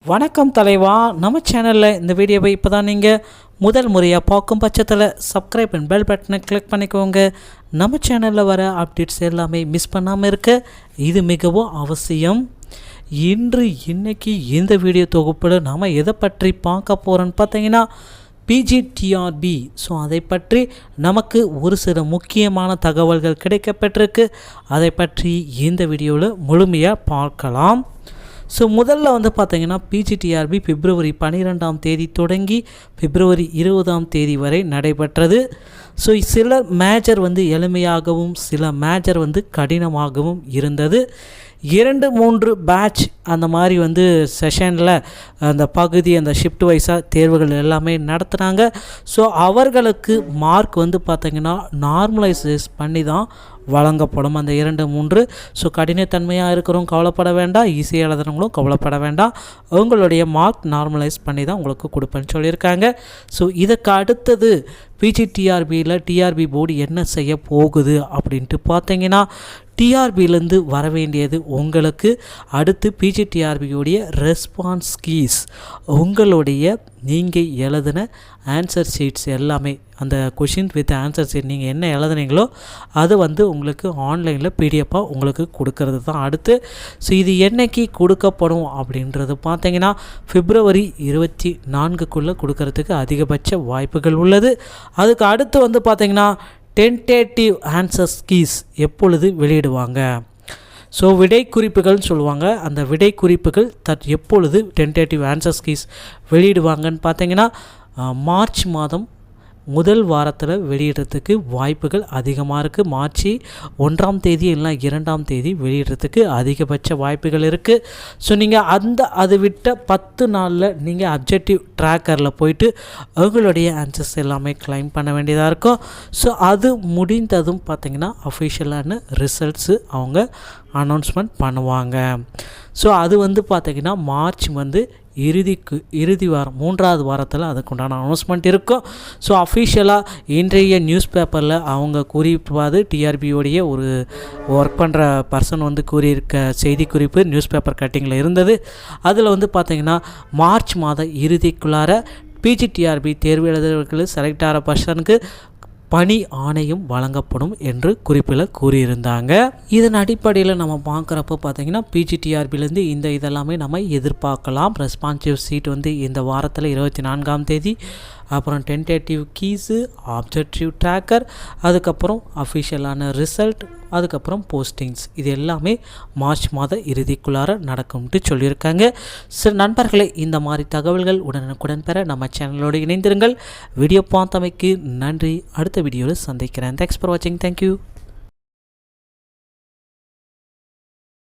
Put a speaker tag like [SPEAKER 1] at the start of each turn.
[SPEAKER 1] வணக்கம் தலைவா. நம்ம சேனலில் இந்த வீடியோவை இப்போ தான் நீங்கள் முதல் முறையாக பார்க்கும் பட்சத்தில் சப்ஸ்கிரைப் அண்ட் பெல் பட்டனை கிளிக் பண்ணிக்கோங்க. நம்ம சேனலில் வர அப்டேட்ஸ் எல்லாமே மிஸ் பண்ணாமல் இருக்க இது மிகவும் அவசியம். இன்னைக்கு இந்த வீடியோ தொகுப்பில் நாம் எதை பற்றி பார்க்க போகிறோன்னு பார்த்தீங்கன்னா பிஜிடிஆர்பி. ஸோ அதை பற்றி நமக்கு ஒரு சில முக்கியமான தகவல்கள் கிடைக்கப்பட்டிருக்கு. அதை பற்றி இந்த வீடியோவில் முழுமையாக பார்க்கலாம். ஸோ முதல்ல பார்த்திங்கன்னா பிஜிடிஆர்பி பிப்ரவரி 12ஆம் தேதி தொடங்கி பிப்ரவரி 20ஆம் தேதி வரை நடைபெற்றது. ஸோ சில மேஜர் எளிமையாகவும் சில மேஜர் கடினமாகவும் இருந்தது. 2-3 பேட்ச் அந்த மாதிரி செஷனில் அந்த பகுதி அந்த ஷிஃப்ட் வைஸாக தேர்வுகள் எல்லாமே நடத்துனாங்க. ஸோ அவர்களுக்கு மார்க் பார்த்திங்கன்னா நார்மலைசேஸ் பண்ணி தான் வழங்கப்படும். அந்த 2-3 ஸோ கடினத்தன்மையாக இருக்கிறவங்க கவலைப்பட வேண்டாம், ஈஸியாக எழுதுறவங்களும் கவலைப்பட வேண்டாம். அவங்களுடைய மார்க் நார்மலைஸ் பண்ணி தான் உங்களுக்கு கொடுப்பேன்னு சொல்லியிருக்காங்க. ஸோ இதுக்கு அடுத்தது பிஜிடிஆர்பியில் டிஆர்பி போர்டு என்ன செய்ய போகுது அப்படின்ட்டு பார்த்தீங்கன்னா டிஆர்பியிலேருந்து வர வேண்டியது உங்களுக்கு அடுத்து பிஜிடிஆர்பியோடைய ரெஸ்பான்ஸ் கீஸ், உங்களுடைய நீங்கள் எழுதின ஆன்சர் ஷீட்ஸ் எல்லாமே அந்த கொஷின் வித் ஆன்சர் ஷீட் நீங்கள் என்ன எழுதுனீங்களோ அது உங்களுக்கு ஆன்லைனில் பிடிஎஃபாக உங்களுக்கு கொடுக்கறது தான் அடுத்து. ஸோ இது என்னைக்கு கொடுக்கப்படும் அப்படின்றது பார்த்தீங்கன்னா பிப்ரவரி 24க்குள்ளே கொடுக்கறதுக்கு அதிகபட்ச வாய்ப்புகள் உள்ளது. அதுக்கு அடுத்து பார்த்தீங்கன்னா டென்டேட்டிவ் ஆன்சர் கீஸ் எப்பொழுது வெளியிடுவாங்க. ஸோ விடை குறிப்புகள் சொல்லுவாங்க. அந்த விடை குறிப்புகள் எப்பொழுது டென்டேட்டிவ் ஆன்சர் கீஸ் வெளியிடுவாங்கன்னு பார்த்தீங்கன்னா மார்ச் மாதம் முதல் வாரத்தில் வெளியிடுறதுக்கு வாய்ப்புகள் அதிகமாக இருக்குது. மார்ச் 1ஆம் தேதி இல்லைனா 2ஆம் தேதி வெளியிடுறதுக்கு அதிகபட்ச வாய்ப்புகள் இருக்குது. ஸோ நீங்கள் அது விட்ட 10 நாளில் நீங்கள் அப்ஜெக்டிவ் ட்ராக்கரில் போயிட்டு அவங்களுடைய ஆன்சர்ஸ் எல்லாமே கிளைம் பண்ண வேண்டியதாக இருக்கும். ஸோ அது முடிந்ததும் பார்த்திங்கன்னா அஃபிஷியலான ரிசல்ட்ஸு அவங்க அனௌன்ஸ்மெண்ட் பண்ணுவாங்க. ஸோ அது பார்த்திங்கன்னா மார்ச் இறுதி வாரம் 3ஆவது வாரத்தில் அதுக்குண்டான அனௌன்ஸ்மெண்ட் இருக்கும். ஸோ அஃபிஷியலாக இன்றைய நியூஸ் பேப்பரில் அவங்க கூறியிருப்பாது டிஆர்பியோடைய ஒரு ஒர்க் பண்ணுற பர்சன் கூறியிருக்க செய்தி குறிப்பு நியூஸ் பேப்பர் கட்டிங்கில் இருந்தது. அதில் பார்த்திங்கன்னா மார்ச் மாத இறுதிக்குள்ளார பிஜிடிஆர்பி தேர்வு எழுதுறவர்கள் செலக்ட் ஆகிற பர்சனுக்கு பணி ஆணையம் வழங்கப்படும் என்று குறிப்பில் கூறியிருந்தாங்க. இதன் அடிப்படையில் நம்ம பார்க்குறப்ப பார்த்திங்கன்னா பிஜிடிஆர்பிலேருந்து இதெல்லாமே நம்ம எதிர்பார்க்கலாம். ரெஸ்பான்சிவ் சீட் இந்த வாரத்தில் 24ஆம் தேதி, அப்புறம் டென்டேட்டிவ் கீஸு, ஆப்ஜெக்டிவ் ட்ராக்கர், அதுக்கப்புறம் அஃபிஷியலான ரிசல்ட், அதுக்கப்புறம் போஸ்டிங்ஸ், இது எல்லாமே மார்ச் மாத இறுதிக்குள்ளார நடக்கும்ட்டு சொல்லியிருக்காங்க. சில நண்பர்களே, இந்த மாதிரி தகவல்கள் உடனுக்குடன் பெற நம்ம சேனலோடு இணைந்திருங்கள். வீடியோ பார்த்தமைக்கு நன்றி. அடுத்த வீடியோவில் சந்திக்கிறேன். தேங்க்ஸ் ஃபார் வாட்சிங். தேங்க்யூ.